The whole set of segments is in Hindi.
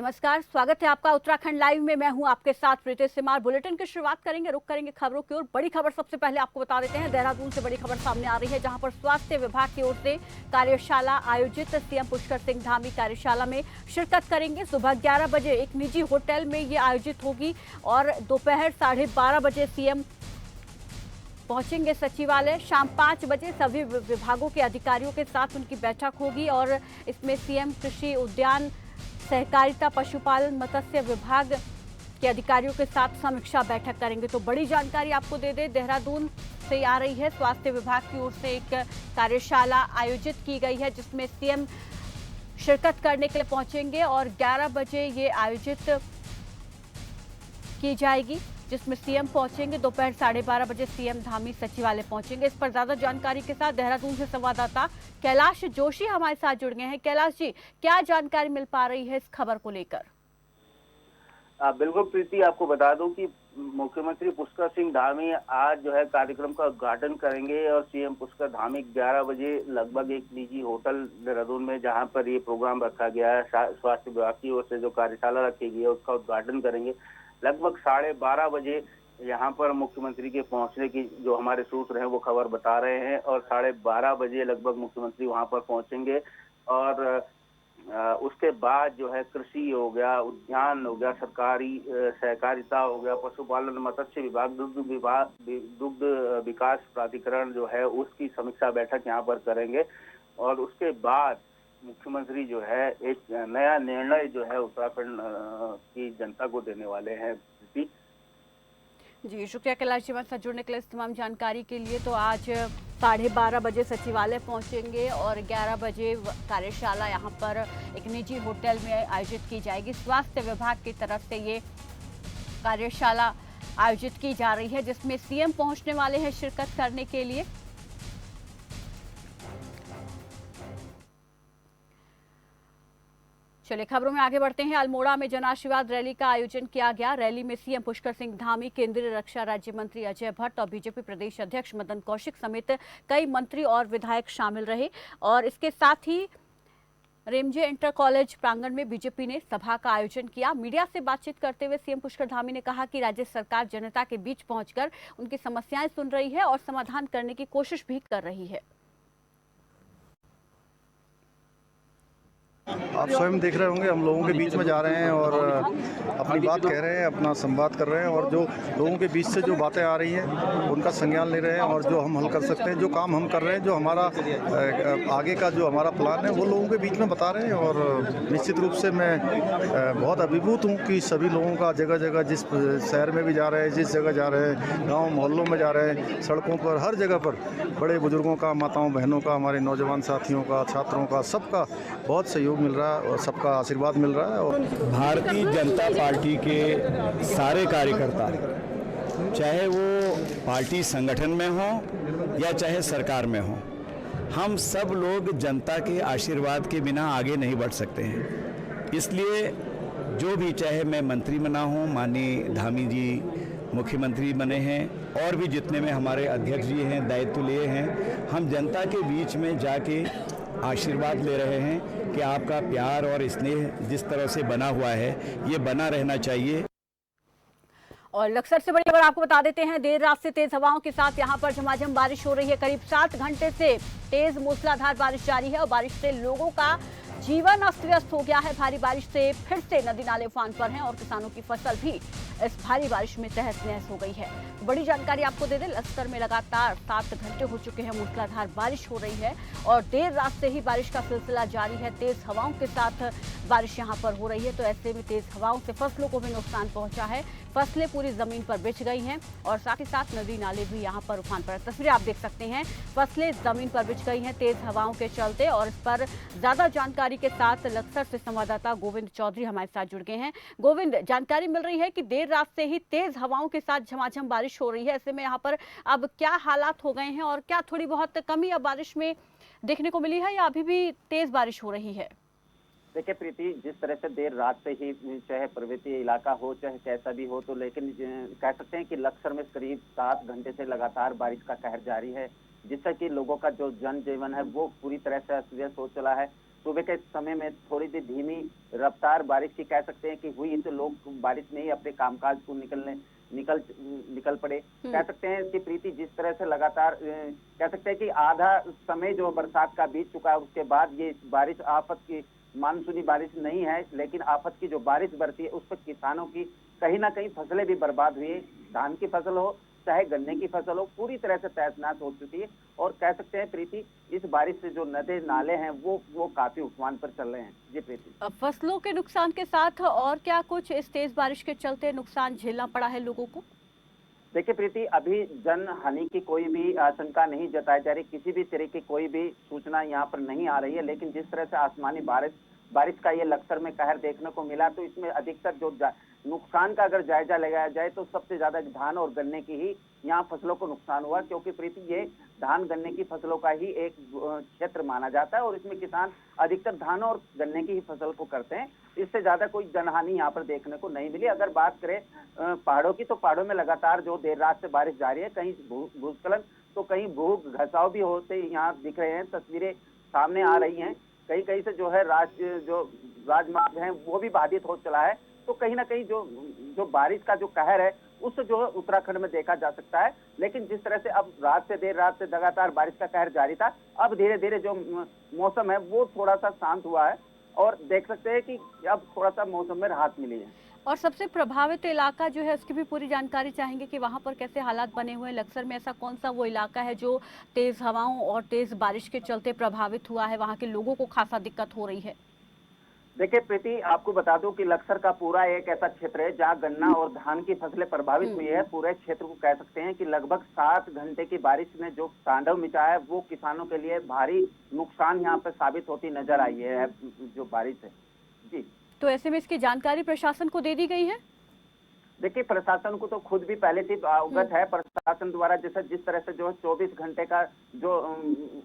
नमस्कार, स्वागत है आपका उत्तराखंड लाइव में। मैं हूं आपके साथ प्रीति सिमार। बुलेटिन की शुरुआत करेंगे, रुक करेंगे खबरों की ओर। बड़ी खबर सबसे पहले आपको बता देते हैं। देहरादून से बड़ी खबर सामने आ रही है, जहां पर स्वास्थ्य विभाग की ओर से कार्यशाला आयोजित। सीएम पुष्कर सिंह धामी कार्यशाला में शिरकत करेंगे। सुबह 11 बजे एक निजी होटल में ये आयोजित होगी और दोपहर 12:30 बजे सीएम पहुंचेंगे सचिवालय। शाम 5 बजे सभी विभागों के अधिकारियों के साथ उनकी बैठक होगी और इसमें सीएम कृषि, उद्यान, सहकारिता, पशुपालन, मत्स्य विभाग के अधिकारियों के साथ समीक्षा बैठक करेंगे। तो बड़ी जानकारी आपको दे दें, देहरादून से आ रही है। स्वास्थ्य विभाग की ओर से एक कार्यशाला आयोजित की गई है, जिसमें सीएम शिरकत करने के लिए पहुंचेंगे और 11 बजे ये आयोजित की जाएगी, जिसमें सीएम पहुंचेंगे। दोपहर 12:30 बजे सीएम धामी सचिवालय पहुंचेंगे। इस पर ज्यादा जानकारी के साथ देहरादून से संवाददाता कैलाश जोशी हमारे साथ जुड़ गए हैं। कैलाश जी, क्या जानकारी मिल पा रही है इस खबर को लेकर? बिल्कुल प्रीति, आपको बता दूं कि मुख्यमंत्री पुष्कर सिंह धामी आज जो है कार्यक्रम का उद्घाटन करेंगे और सीएम पुष्कर धामी 11 बजे लगभग एक निजी होटल देहरादून में, जहां पर ये प्रोग्राम रखा गया है, स्वास्थ्य विभाग की ओर से जो कार्यशाला रखी गई है उसका उद्घाटन करेंगे। लगभग 12:30 बजे यहाँ पर मुख्यमंत्री के पहुंचने की जो हमारे सूत्र हैं वो खबर बता रहे हैं और 12:30 बजे लगभग मुख्यमंत्री वहां पर पहुंचेंगे और उसके बाद जो है कृषि हो गया, उद्यान हो गया, सरकारी सहकारिता हो गया, पशुपालन, मत्स्य विभाग, दुग्ध विकास प्राधिकरण जो है उसकी समीक्षा बैठक यहाँ पर करेंगे और उसके बाद मुख्यमंत्री जो है एक नया निर्णय जो है उत्तराखंड की जनता को देने वाले हैं। जी शुक्रिया कैलाश जी, हमारे साथ जुड़ने के लिए, इस तमाम जानकारी के लिए। तो आज 12:30 बजे सचिवालय पहुंचेंगे और 11 बजे कार्यशाला यहाँ पर एक निजी होटल में आयोजित की जाएगी। स्वास्थ्य विभाग की तरफ से ये कार्यशाला आयोजित की जा रही है, जिसमें सीएम पहुंचने वाले हैं शिरकत करने के लिए। चलिए खबरों में आगे बढ़ते हैं। अल्मोड़ा में जन आशीर्वाद रैली का आयोजन किया गया। रैली में सीएम पुष्कर सिंह धामी, केंद्रीय रक्षा राज्य मंत्री अजय भट्ट और बीजेपी प्रदेश अध्यक्ष मदन कौशिक समेत कई मंत्री और विधायक शामिल रहे। और इसके साथ ही रेमजे इंटर कॉलेज प्रांगण में बीजेपी ने सभा का आयोजन किया। मीडिया से बातचीत करते हुए सीएम पुष्कर धामी ने कहा कि राज्य सरकार जनता के बीच पहुंचकर उनकी समस्याएं सुन रही है और समाधान करने की कोशिश भी कर रही है। आप स्वयं देख रहे होंगे, हम लोगों के बीच में जा रहे हैं और अपनी बात कह रहे हैं, अपना संवाद कर रहे हैं और जो लोगों के बीच से जो बातें आ रही हैं उनका संज्ञान ले रहे हैं और जो हम हल कर सकते हैं, जो काम हम कर रहे हैं, जो हमारा आगे का जो हमारा प्लान है वो लोगों के बीच में बता रहे हैं। और निश्चित रूप से मैं बहुत अभिभूत हूँ कि सभी लोगों का जगह जगह, जिस शहर में भी जा रहे हैं, जिस जगह जा रहे हैं, गाँव मोहल्लों में जा रहे हैं, सड़कों पर, हर जगह पर बड़े बुजुर्गों का, माताओं बहनों का, हमारे नौजवान साथियों का, छात्रों का, सबका बहुत सहयोग मिल रहा है और सबका आशीर्वाद मिल रहा है। और भारतीय जनता पार्टी के सारे कार्यकर्ता, चाहे वो पार्टी संगठन में हो या चाहे सरकार में हो, हम सब लोग जनता के आशीर्वाद के बिना आगे नहीं बढ़ सकते हैं। इसलिए जो भी, चाहे मैं मंत्री बना हूँ, माननीय धामी जी मुख्यमंत्री बने हैं और भी जितने में हमारे अध्यक्ष जी हैं दायित्व लिए हैं, हम जनता के बीच में जाके आशीर्वाद ले रहे हैं कि आपका प्यार और स्नेह जिस तरह से बना हुआ है ये बना रहना चाहिए। और लक्सर से बड़ी खबर आपको बता देते हैं। देर रात से तेज हवाओं के साथ यहां पर झमाझम बारिश हो रही है। करीब 7 घंटे से तेज मूसलाधार बारिश जारी है और बारिश से लोगों का जीवन अस्त व्यस्त हो गया है। भारी बारिश से फिर से नदी नाले उफान पर हैं और किसानों की फसल भी इस भारी बारिश में तहस नहस हो गई है। बड़ी जानकारी आपको दे दें, लक्सर में लगातार 7 घंटे हो चुके हैं मूसलाधार बारिश हो रही है और देर रात से ही बारिश का सिलसिला जारी है। तेज हवाओं के साथ बारिश यहां पर हो रही है, तो ऐसे में तेज हवाओं से फसलों को भी नुकसान पहुंचा है। फसलें पूरी जमीन पर बिछ गई हैं और साथ ही साथ नदी नाले भी यहां पर उफान पर। तस्वीरें आप देख सकते हैं, फसलें जमीन पर बिछ गई हैं तेज हवाओं के चलते। और इस पर ज्यादा जानकारी के साथ लक्सर से संवाददाता गोविंद चौधरी हमारे साथ जुड़ गए हैं। गोविंद, जानकारी मिल रही है कि देर रात से ही तेज हवाओं के साथ झमाझम बारिश हो रही है। ऐसे में यहाँ पर अब क्या हालात हो गए हैं और क्या थोड़ी बहुत कमी अब बारिश में देखने को मिली है या अभी भी तेज बारिश हो रही है? देखिए प्रीति, जिस तरह से देर रात से ही, चाहे पर्वतीय इलाका हो चाहे कैसा भी हो, तो लेकिन कह सकते हैं कि लक्सर में करीब 7 घंटे से लगातार बारिश का कहर जारी है, जिससे कि लोगों का जो जनजीवन है वो पूरी तरह से अस्त व्यस्त हो चला है। सुबह के समय में थोड़ी सी धीमी रफ्तार बारिश की कह सकते हैं कि हुई, तो लोग बारिश में ही अपने कामकाज को निकल पड़े। कह सकते हैं कि प्रीति जिस तरह से लगातार कह सकते हैं कि आधा समय जो बरसात का बीत चुका है, उसके बाद ये बारिश आफत की मानसूनी बारिश नहीं है, लेकिन आफत की जो बारिश बरती है उस पर किसानों की कहीं ना कहीं फसलें भी बर्बाद हुई है। धान की फसल हो चाहे गन्ने की फसल हो, पूरी तरह से तहस नहस हो चुकी है। और कह सकते हैं प्रीति इस बारिश से जो नदी नाले हैं वो काफी उफान पर चल रहे हैं। जी प्रीति, फसलों के नुकसान के साथ और क्या कुछ इस तेज बारिश के चलते नुकसान झेलना पड़ा है लोगों को? देखिए प्रीति, अभी जन हानि की कोई भी आशंका नहीं जताई जा रही, किसी भी तरह की कोई भी सूचना यहाँ पर नहीं आ रही है। लेकिन जिस तरह से आसमानी बारिश का ये लक्सर में कहर देखने को मिला, तो इसमें अधिकतर जो नुकसान का अगर जायजा लगाया जाए तो सबसे ज्यादा धान और गन्ने की ही यहाँ फसलों को नुकसान हुआ। क्योंकि प्रीति ये धान गन्ने की फसलों का ही एक क्षेत्र माना जाता है और इसमें किसान अधिकतर धान और गन्ने की ही फसल को करते हैं। इससे ज्यादा कोई जनहानि यहाँ पर देखने को नहीं मिली। अगर बात करें पहाड़ों की, तो पहाड़ों में लगातार जो देर रात से बारिश जारी है, कहीं भूस्खलन तो कहीं भू घसाव भी होते यहाँ दिख रहे हैं, तस्वीरें सामने आ रही हैं। कहीं कहीं से जो है राजमार्ग है वो भी बाधित हो चला है। तो कहीं ना कहीं जो बारिश का जो कहर है उस जो है उत्तराखंड में देखा जा सकता है। लेकिन जिस तरह से अब देर रात से लगातार बारिश का कहर जारी था, अब धीरे धीरे जो मौसम है वो थोड़ा सा शांत हुआ है और देख सकते हैं कि अब थोड़ा सा मौसम में राहत मिली है। और सबसे प्रभावित इलाका जो है उसकी भी पूरी जानकारी चाहेंगे कि वहां पर कैसे हालात बने हुए हैं। लक्सर में ऐसा कौन सा वो इलाका है जो तेज हवाओं और तेज बारिश के चलते प्रभावित हुआ है, वहां के लोगों को खासा दिक्कत हो रही है? देखिए प्रीति, आपको बता दूं कि लक्सर का पूरा एक ऐसा क्षेत्र है जहां गन्ना और धान की फसलें प्रभावित हुई है। पूरे क्षेत्र को कह सकते हैं कि लगभग 7 घंटे की बारिश ने जो तांडव मचाया है वो किसानों के लिए भारी नुकसान यहाँ पर साबित होती नजर आई है जो बारिश है। जी, तो ऐसे में इसकी जानकारी प्रशासन को दे दी गई है? देखिए प्रशासन को तो खुद भी पहले से अवगत है। प्रशासन द्वारा जिस तरह से जो है 24 घंटे का जो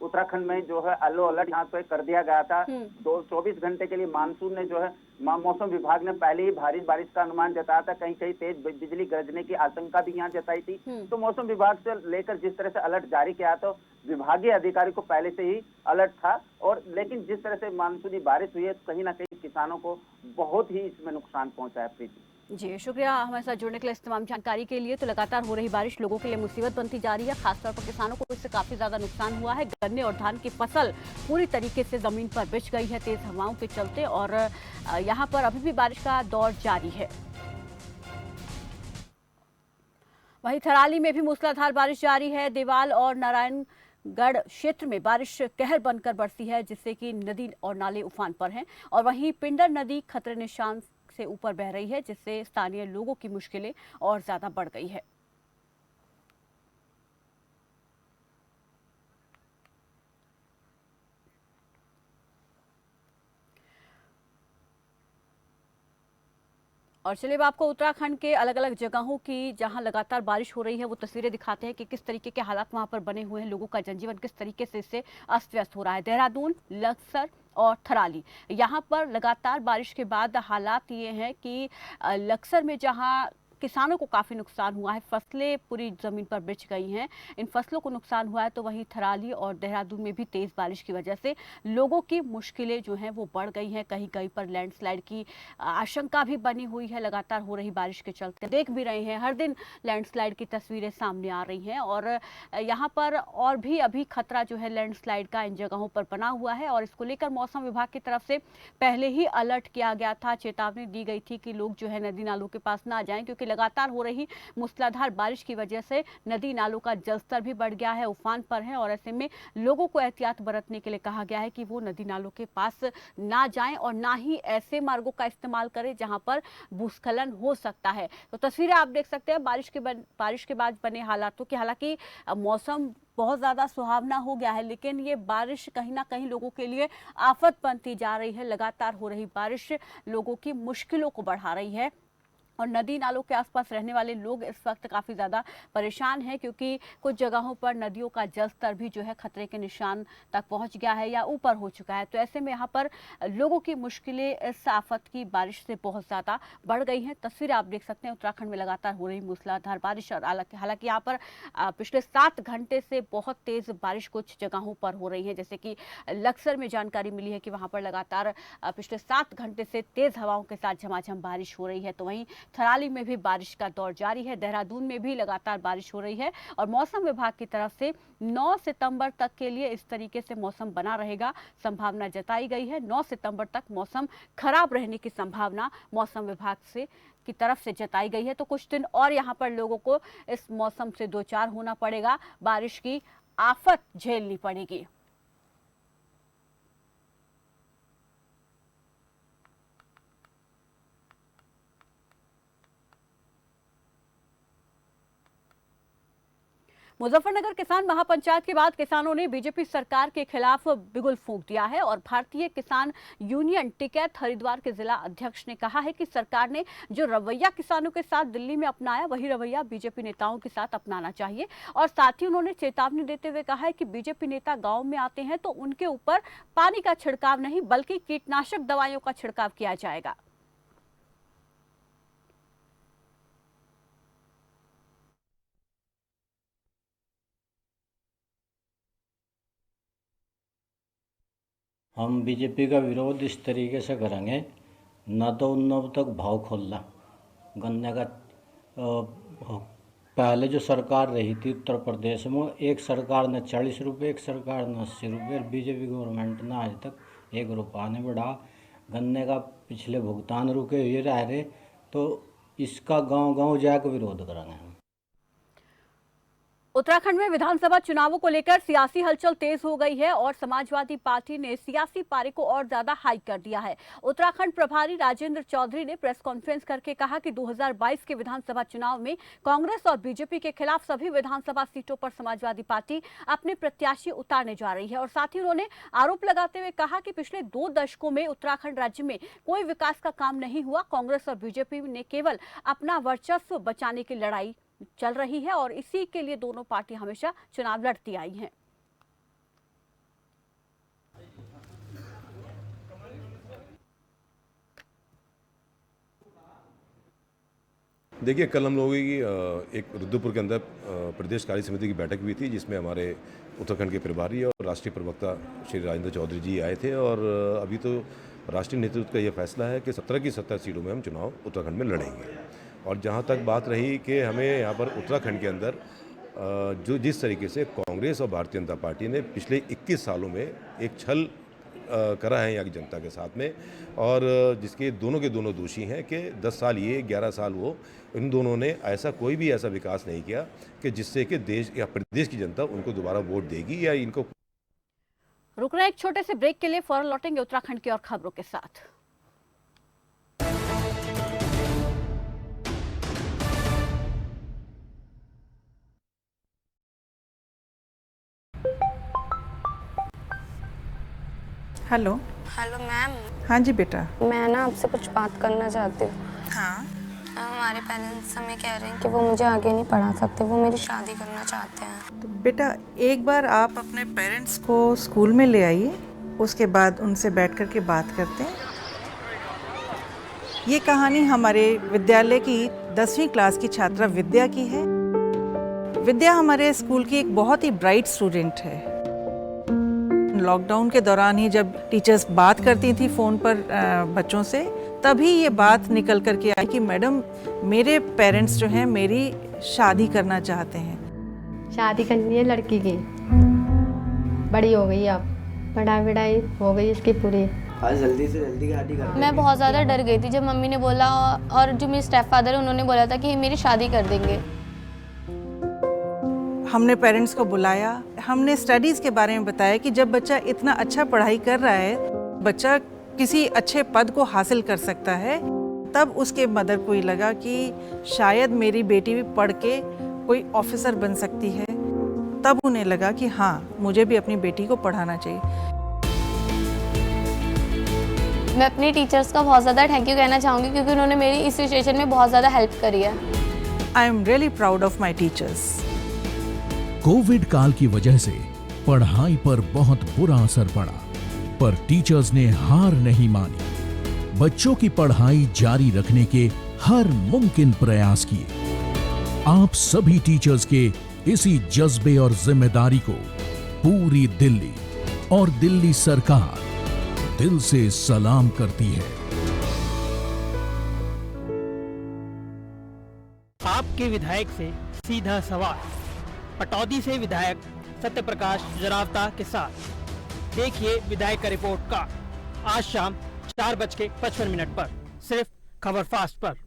उत्तराखंड में जो है येलो अलर्ट यहाँ पे कर दिया गया था। 24 घंटे के लिए मानसून ने जो है मौसम विभाग ने पहले ही भारी बारिश का अनुमान जताया था, कहीं कहीं तेज बिजली गरजने की आशंका भी यहाँ जताई थी। तो मौसम विभाग से लेकर जिस तरह से अलर्ट जारी किया तो विभागीय अधिकारी को पहले से ही अलर्ट था। और लेकिन जिस तरह से मानसूनी बारिश हुई है कहीं ना कहीं किसानों को बहुत ही इसमें नुकसान पहुंचा है। प्रीति जी, शुक्रिया हमारे साथ जुड़ने के लिए, इस तमाम जानकारी के लिए। तो लगातार हो रही बारिश लोगों के लिए मुसीबत बनती जा रही है, खासतौर पर किसानों को इससे काफी ज्यादा नुकसान हुआ है। गन्ने और धान की फसल पूरी तरीके से जमीन पर बिछ गई है तेज हवाओं के चलते, और यहाँ पर अभी भी बारिश का दौर जारी है। वहीं थराली में भी मूसलाधार बारिश जारी है। देवाल और नारायणगढ़ क्षेत्र में बारिश कहर बनकर बरसी है, जिससे कि नदी और नाले उफान पर हैं। और वहीं पिंडर नदी खतरे निशान से ऊपर बह रही है, जिससे स्थानीय लोगों की मुश्किलें और ज्यादा बढ़ गई है। और चलिए अब आपको उत्तराखंड के अलग अलग जगहों की जहां लगातार बारिश हो रही है वो तस्वीरें दिखाते हैं कि किस तरीके के हालात वहां पर बने हुए हैं, लोगों का जनजीवन किस तरीके से इससे अस्त व्यस्त हो रहा है। देहरादून, लक्सर और थराली, यहाँ पर लगातार बारिश के बाद हालात ये हैं कि लक्सर में जहाँ किसानों को काफ़ी नुकसान हुआ है, फसलें पूरी ज़मीन पर बिछ गई हैं, इन फसलों को नुकसान हुआ है, तो वहीं थराली और देहरादून में भी तेज़ बारिश की वजह से लोगों की मुश्किलें जो हैं वो बढ़ गई हैं। कहीं कहीं पर लैंडस्लाइड की आशंका भी बनी हुई है लगातार हो रही बारिश के चलते। देख भी रहे हैं हर दिन लैंडस्लाइड की तस्वीरें सामने आ रही हैं, और यहाँ पर और भी अभी खतरा जो है लैंडस्लाइड का इन जगहों पर बना हुआ है। और इसको लेकर मौसम विभाग की तरफ से पहले ही अलर्ट किया गया था, चेतावनी दी गई थी कि लोग जो है नदी नालों के पास ना जाएं, क्योंकि लगातार हो रही मूसलाधार बारिश की वजह से नदी नालों का जलस्तर भी बढ़ गया है, उफान पर है। और ऐसे में लोगों को एहतियात बरतने के लिए कहा गया है कि वो नदी नालों के पास ना जाएं और ना ही ऐसे मार्गों का इस्तेमाल करें जहां पर भूस्खलन हो सकता है। तो तस्वीरें आप देख सकते हैं बारिश के बाद बने हालातों की। हालांकि मौसम बहुत ज़्यादा सुहावना हो गया है, लेकिन ये बारिश कहीं ना कहीं लोगों के लिए आफत बनती जा रही है। लगातार हो रही बारिश लोगों की मुश्किलों को बढ़ा रही है। और नदी नालों के आसपास रहने वाले लोग इस वक्त काफ़ी ज़्यादा परेशान हैं, क्योंकि कुछ जगहों पर नदियों का जल स्तर भी जो है खतरे के निशान तक पहुंच गया है या ऊपर हो चुका है। तो ऐसे में यहाँ पर लोगों की मुश्किलें इस आफत की बारिश से बहुत ज़्यादा बढ़ गई हैं। तस्वीरें आप देख सकते हैं, उत्तराखंड में लगातार हो रही मूसलाधार बारिश, और हालांकि यहाँ पर पिछले 7 घंटे से बहुत तेज़ बारिश कुछ जगहों पर हो रही है। जैसे कि लक्सर में जानकारी मिली है कि वहाँ पर लगातार पिछले 7 घंटे से तेज़ हवाओं के साथ झमाझम बारिश हो रही है। तो वहीं थराली में भी बारिश का दौर जारी है, देहरादून में भी लगातार बारिश हो रही है, और मौसम विभाग की तरफ से 9 सितंबर तक के लिए इस तरीके से मौसम बना रहेगा, संभावना जताई गई है। 9 सितंबर तक मौसम खराब रहने की संभावना मौसम विभाग से की तरफ से जताई गई है। तो कुछ दिन और यहाँ पर लोगों को इस मौसम से दो चार होना पड़ेगा, बारिश की आफत झेलनी पड़ेगी। मुजफ्फरनगर किसान महापंचायत के बाद किसानों ने बीजेपी सरकार के खिलाफ बिगुल फूंक दिया है, और भारतीय किसान यूनियन टिकैत हरिद्वार के जिला अध्यक्ष ने कहा है कि सरकार ने जो रवैया किसानों के साथ दिल्ली में अपनाया, वही रवैया बीजेपी नेताओं के साथ अपनाना चाहिए। और साथ ही उन्होंने चेतावनी देते हुए कहा है कि बीजेपी नेता गाँव में आते हैं तो उनके ऊपर पानी का छिड़काव नहीं बल्कि कीटनाशक दवाइयों का छिड़काव किया जाएगा। हम बीजेपी का विरोध इस तरीके से करेंगे, न तो उन तक भाव खोलना गन्ने का। पहले जो सरकार रही थी उत्तर प्रदेश में, एक सरकार ने 40 रुपये, एक सरकार ने 80 रुपये, बीजेपी गवर्नमेंट ने आज तक 1 रुपया नहीं बढ़ा। गन्ने का पिछले भुगतान रुके हुए रह रहे, तो इसका गांव-गांव जाकर विरोध करेंगे हम। उत्तराखंड में विधानसभा चुनावों को लेकर सियासी हलचल तेज हो गई है, और समाजवादी पार्टी ने सियासी पारे को और ज्यादा हाई कर दिया है। उत्तराखंड प्रभारी राजेंद्र चौधरी ने प्रेस कॉन्फ्रेंस करके कहा कि 2022 के विधानसभा चुनाव में कांग्रेस और बीजेपी के खिलाफ सभी विधानसभा सीटों पर समाजवादी पार्टी अपने प्रत्याशी उतारने जा रही है। और साथ ही उन्होंने आरोप लगाते हुए कहा कि पिछले 2 दशकों में उत्तराखंड राज्य में कोई विकास का काम नहीं हुआ, कांग्रेस और बीजेपी ने केवल अपना वर्चस्व बचाने की लड़ाई चल रही है, और इसी के लिए दोनों पार्टी हमेशा चुनाव लड़ती आई हैं। देखिए, कल हम लोगों की एक रुद्रपुर के अंदर प्रदेश कार्य समिति की बैठक हुई थी, जिसमें हमारे उत्तराखंड के प्रभारी और राष्ट्रीय प्रवक्ता श्री राजेंद्र चौधरी जी आए थे। और अभी तो राष्ट्रीय नेतृत्व का यह फैसला है कि 17 की 17 सीटों में हम चुनाव उत्तराखंड में लड़ेंगे। और जहाँ तक बात रही कि हमें यहाँ पर उत्तराखंड के अंदर जो जिस तरीके से कांग्रेस और भारतीय जनता पार्टी ने पिछले 21 सालों में एक छल करा है यहाँ की जनता के साथ में, और जिसके दोनों के दोनों दोषी हैं कि 10 साल ये 11 साल वो, इन दोनों ने ऐसा कोई भी ऐसा विकास नहीं किया कि जिससे कि देश या प्रदेश की जनता उनको दोबारा वोट देगी या इनको। रुकना एक छोटे से ब्रेक के लिए, फौरन लौटेंगे उत्तराखंड की और खबरों के साथ। हेलो। Hello ma'am. हाँ जी बेटा। मैं ना आपसे कुछ बात करना चाहती हूँ। हाँ। हमारे पेरेंट्स हमें कह रहे हैं कि वो मुझे आगे नहीं पढ़ा सकते, वो मेरी शादी करना चाहते हैं। तो बेटा एक बार आप अपने पेरेंट्स को स्कूल में ले आइए, उसके बाद उनसे बैठ कर के बात करते हैं। ये कहानी हमारे विद्यालय की 10वीं क्लास की छात्रा विद्या की है। विद्या हमारे स्कूल की एक बहुत ही ब्राइट स्टूडेंट है। लॉकडाउन के दौरान ही जब टीचर्स बात करती थी फ़ोन पर बच्चों से, तभी ये बात निकल कर के आई कि मैडम मेरे पेरेंट्स जो हैं मेरी शादी करना चाहते हैं। शादी करनी है लड़की की, बड़ी हो गई, अब पढ़ाई हो गई इसकी पूरी। आज जल्दी से जल्दी शादी कर। मैं बहुत ज़्यादा डर गई थी जब मम्मी ने बोला, और जो मेरे स्टेप फादर है उन्होंने बोला था कि मेरी शादी कर देंगे। हमने पेरेंट्स को बुलाया, हमने स्टडीज़ के बारे में बताया कि जब बच्चा इतना अच्छा पढ़ाई कर रहा है, बच्चा किसी अच्छे पद को हासिल कर सकता है। तब उसके मदर को ही लगा कि शायद मेरी बेटी भी पढ़ के कोई ऑफिसर बन सकती है। तब उन्हें लगा कि हाँ, मुझे भी अपनी बेटी को पढ़ाना चाहिए। मैं अपने टीचर्स का बहुत ज़्यादा थैंक यू कहना चाहूँगी क्योंकि उन्होंने मेरी इस सिचुएशन में बहुत ज़्यादा हेल्प करी है। I am really proud of my teachers. Covid काल की वजह से पढ़ाई पर बहुत बुरा असर पड़ा, पर टीचर्स ने हार नहीं मानी। बच्चों की पढ़ाई जारी रखने के हर मुमकिन प्रयास किए। आप सभी टीचर्स के इसी जज्बे और जिम्मेदारी को पूरी दिल्ली और दिल्ली सरकार दिल से सलाम करती है। आपके विधायक से सीधा सवाल, पटौदी से विधायक सत्यप्रकाश जरावता के साथ। देखिए विधायक का रिपोर्ट कार्ड आज शाम 4:55 पर, सिर्फ खबर फास्ट पर।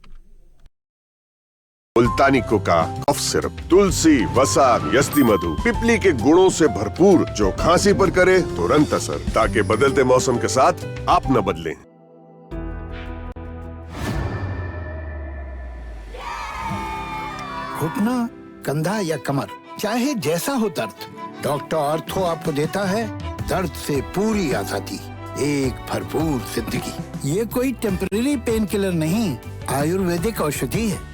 मुल्तानी कोका कफ सिरप, तुलसी, वसा, यस्ती मधु, पिपली के गुणों से भरपूर, जो खांसी पर करे तुरंत असर, ताकि बदलते मौसम के साथ आप न बदलें। घुटना, कंधा या कमर, चाहे जैसा हो दर्द, डॉक्टर ऑर्थो आपको देता है दर्द से पूरी आजादी, एक भरपूर जिंदगी। ये कोई टेम्परेरी पेन किलर नहीं, आयुर्वेदिक औषधि है।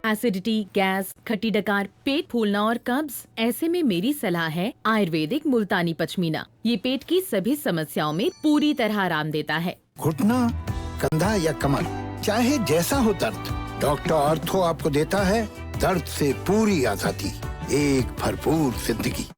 एसिडिटी, गैस, खट्टी डकार, पेट फूलना और कब्ज, ऐसे में मेरी सलाह है आयुर्वेदिक मुल्तानी पचमीना। ये पेट की सभी समस्याओं में पूरी तरह आराम देता है। घुटना, कंधा या कमर, चाहे जैसा हो दर्द, डॉक्टर ऑर्थो आपको देता है दर्द से पूरी आजादी, एक भरपूर जिंदगी।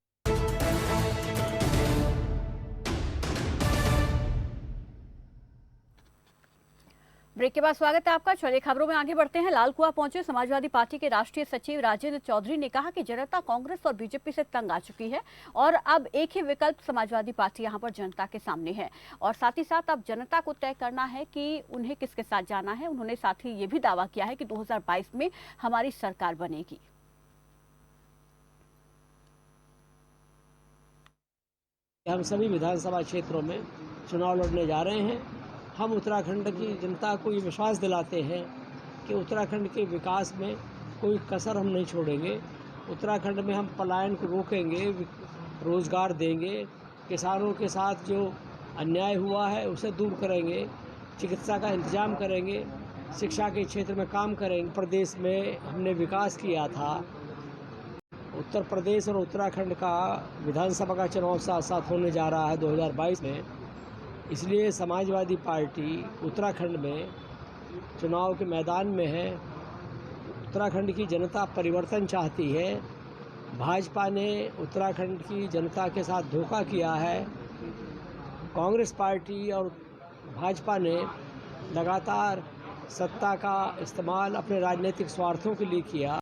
ब्रेक के बाद स्वागत है आपका। चलिए खबरों में आगे बढ़ते हैं। लाल कुआं पहुंचे समाजवादी पार्टी के राष्ट्रीय सचिव राजेंद्र चौधरी ने कहा कि जनता कांग्रेस और बीजेपी से तंग आ चुकी है और अब एक ही विकल्प समाजवादी पार्टी यहां पर जनता के सामने है और साथ ही साथ अब जनता को तय करना है कि उन्हें किसके साथ जाना है। उन्होंने साथ ही ये भी दावा किया है कि 2022 में हमारी सरकार बनेगी। हम सभी विधानसभा क्षेत्रों में चुनाव लड़ने जा रहे हैं। हम उत्तराखंड की जनता को ये विश्वास दिलाते हैं कि उत्तराखंड के विकास में कोई कसर हम नहीं छोड़ेंगे। उत्तराखंड में हम पलायन को रोकेंगे, रोज़गार देंगे, किसानों के साथ जो अन्याय हुआ है उसे दूर करेंगे, चिकित्सा का इंतजाम करेंगे, शिक्षा के क्षेत्र में काम करेंगे। प्रदेश में हमने विकास किया था। उत्तर प्रदेश और उत्तराखंड का विधानसभा का चुनाव साथ साथ होने जा रहा है 2022 में, इसलिए समाजवादी पार्टी उत्तराखंड में चुनाव के मैदान में है। उत्तराखंड की जनता परिवर्तन चाहती है। भाजपा ने उत्तराखंड की जनता के साथ धोखा किया है। कांग्रेस पार्टी और भाजपा ने लगातार सत्ता का इस्तेमाल अपने राजनीतिक स्वार्थों के लिए किया।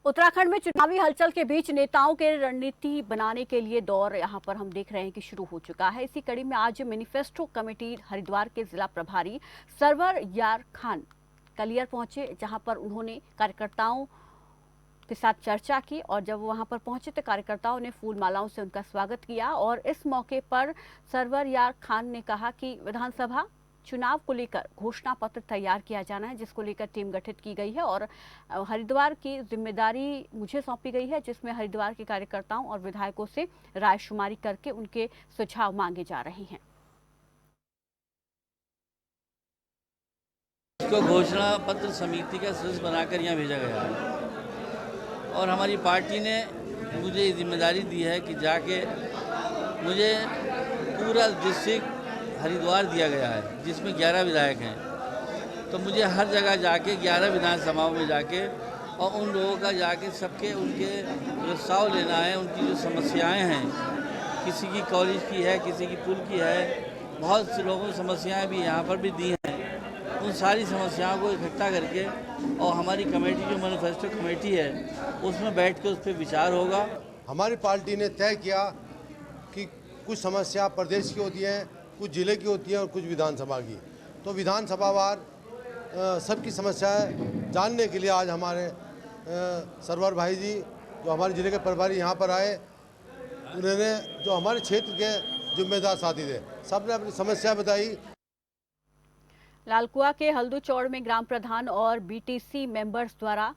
उत्तराखंड में चुनावी हलचल के बीच नेताओं के रणनीति बनाने के लिए दौर यहां पर हम देख रहे हैं कि शुरू हो चुका है। इसी कड़ी में आज मैनिफेस्टो कमेटी हरिद्वार के जिला प्रभारी सरवर यार खान कलियर पहुंचे, जहां पर उन्होंने कार्यकर्ताओं के साथ चर्चा की और जब वहां पर पहुंचे तो कार्यकर्ताओं ने फूल मालाओं से उनका स्वागत किया और इस मौके पर सरवर यार खान ने कहा कि विधानसभा चुनाव को लेकर घोषणा पत्र तैयार किया जाना है, जिसको लेकर टीम गठित की गई है और हरिद्वार की जिम्मेदारी मुझे सौंपी गई है, जिसमें हरिद्वार के कार्यकर्ताओं और विधायकों से रायशुमारी करके उनके सुझाव मांगे जा रहे हैं। इसको घोषणा पत्र समिति का सदस्य बनाकर यहाँ भेजा गया है और हमारी पार्टी ने मुझे ये जिम्मेदारी दी है कि जाके मुझे पूरा डिस्ट्रिक्ट हरिद्वार दिया गया है जिसमें 11 विधायक हैं, तो मुझे हर जगह जाके 11 विधानसभाओं में जाके और उन लोगों का जाके सबके उनके प्रस्ताव लेना है। उनकी जो समस्याएं हैं, किसी की कॉलेज की है, किसी की पुल की है, बहुत से लोगों की समस्याएं भी यहाँ पर भी दी हैं। उन सारी समस्याओं को इकट्ठा करके और हमारी कमेटी जो मैनिफेस्टो कमेटी है उसमें बैठ के उस पर विचार होगा। हमारी पार्टी ने तय किया कि कुछ समस्या प्रदेश की होती है, कुछ जिले की होती है और कुछ विधानसभा की। तो विधानसभावार सबकी समस्याएं जानने के लिए आज हमारे सरवर भाई जी जो हमारे जिले के प्रभारी यहाँ पर आए, उन्होंने जो हमारे क्षेत्र के जिम्मेदार साथी थे सबने अपनी समस्या बताई। लालकुआ के हल्दू चौड़ में ग्राम प्रधान और बीटीसी मेंबर्स द्वारा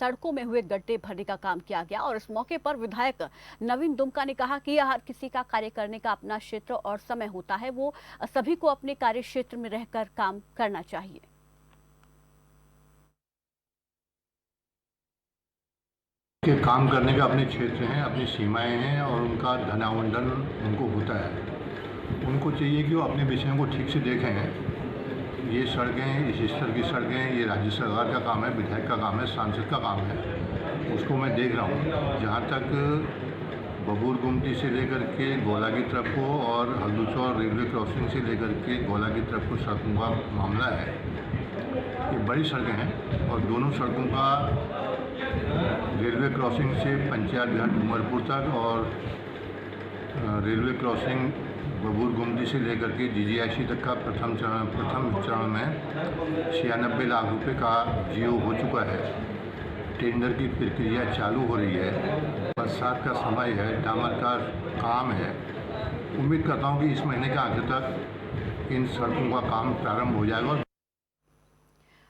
सड़कों में हुए गड्ढे भरने का काम किया गया। और इस मौके पर विधायक नवीन दुमका ने कहा कि हर किसी का कार्य करने का अपना क्षेत्र और समय होता है, वो सभी को अपने कार्य क्षेत्र में रहकर काम करना चाहिए। के काम करने का अपने क्षेत्र हैं, अपनी सीमाएं हैं और उनका धनावंटन उनको होता है। उनको चाहिए कि वो अपने विषयों को ठीक से देखें। ये सड़कें, इस स्तर की सड़कें, ये राज्य सरकार का काम है, विधायक का काम है, सांसद का काम है। उसको मैं देख रहा हूँ। जहाँ तक बबूर गुमटी से लेकर के गोला की तरफ को और हल्दूचौर रेलवे क्रॉसिंग से लेकर के गोला की तरफ को सड़कों का मामला है, ये बड़ी सड़कें हैं और दोनों सड़कों का रेलवे क्रॉसिंग से पंचायत घाट उमरपुर तक और रेलवे क्रॉसिंग बबूर गुमटी से लेकर के जीजीआईसी तक का प्रथम चरण में 96 लाख रुपए का जीओ हो चुका है। टेंडर की प्रक्रिया चालू हो रही है। बरसात का समय है, डामर का काम है। उम्मीद करता हूं कि इस महीने के आखिर तक इन सड़कों का काम प्रारंभ हो जाएगा।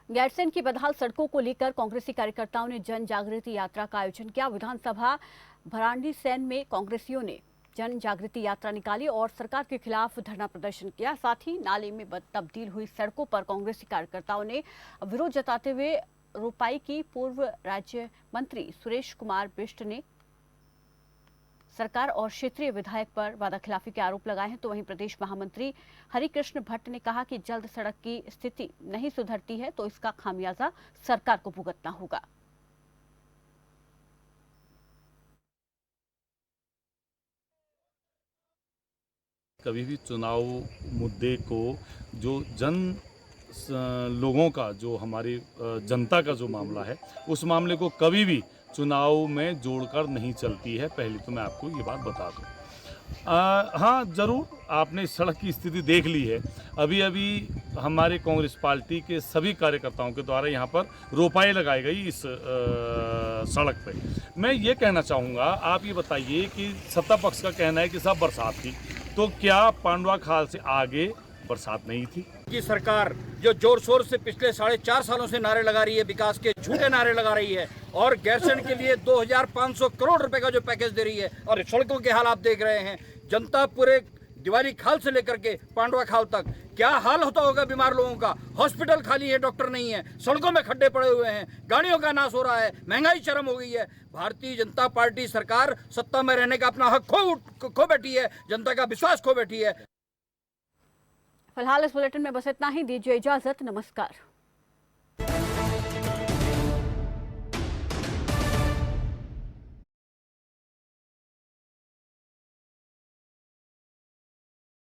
गैरसैंण की बदहाल सड़कों को लेकर कांग्रेसी कार्यकर्ताओं ने जन जागृति यात्रा का आयोजन किया। विधानसभा भराड़ीसैंण में कांग्रेसियों ने जन जागृति यात्रा निकाली और सरकार के खिलाफ धरना प्रदर्शन किया। साथ ही नाले में तब्दील हुई सड़कों पर कांग्रेसी कार्यकर्ताओं ने विरोध जताते हुए रोपाई की पूर्व राज्य मंत्री सुरेश कुमार बिष्ट ने सरकार और क्षेत्रीय विधायक पर वादाखिलाफी के आरोप लगाए हैं। तो वहीं प्रदेश महामंत्री हरिकृष्ण भट्ट ने कहा कि जल्द सड़क की स्थिति नहीं सुधरती है तो इसका खामियाजा सरकार को भुगतना होगा। कभी भी चुनाव मुद्दे को जो लोगों का जो हमारी जनता का जो मामला है, उस मामले को कभी भी चुनाव में जोड़कर नहीं चलती है। पहले तो मैं आपको ये बात बता दूं। हाँ, ज़रूर आपने सड़क की स्थिति देख ली है। अभी अभी हमारे कांग्रेस पार्टी के सभी कार्यकर्ताओं के द्वारा यहाँ पर रोपाई लगाई गई इस सड़क पे। मैं ये कहना चाहूँगा, आप ये बताइए कि सत्ता पक्ष का कहना है कि सब बरसात थी, तो क्या पांडवा खाल से आगे बरसात नहीं थी? की सरकार जो जोर शोर से पिछले 4.5 सालों से नारे लगा रही है, विकास के झूठे नारे लगा रही है और गैरसैंण के लिए 2500 करोड़ रुपए का जो पैकेज दे रही है, और सड़कों के हाल आप देख रहे हैं। जनता पूरे दिवाली खाल से लेकर के पांडवा खाल तक क्या हाल होता होगा बीमार लोगों का। हॉस्पिटल खाली है, डॉक्टर नहीं है, सड़कों में खड्डे पड़े हुए हैं, गाड़ियों का नाश हो रहा है, महंगाई चरम हो गई है। भारतीय जनता पार्टी सरकार सत्ता में रहने का अपना हक खो बैठी है, जनता का विश्वास खो बैठी है। फिलहाल इस बुलेटिन में बस इतना ही। दीजिए इजाजत। नमस्कार।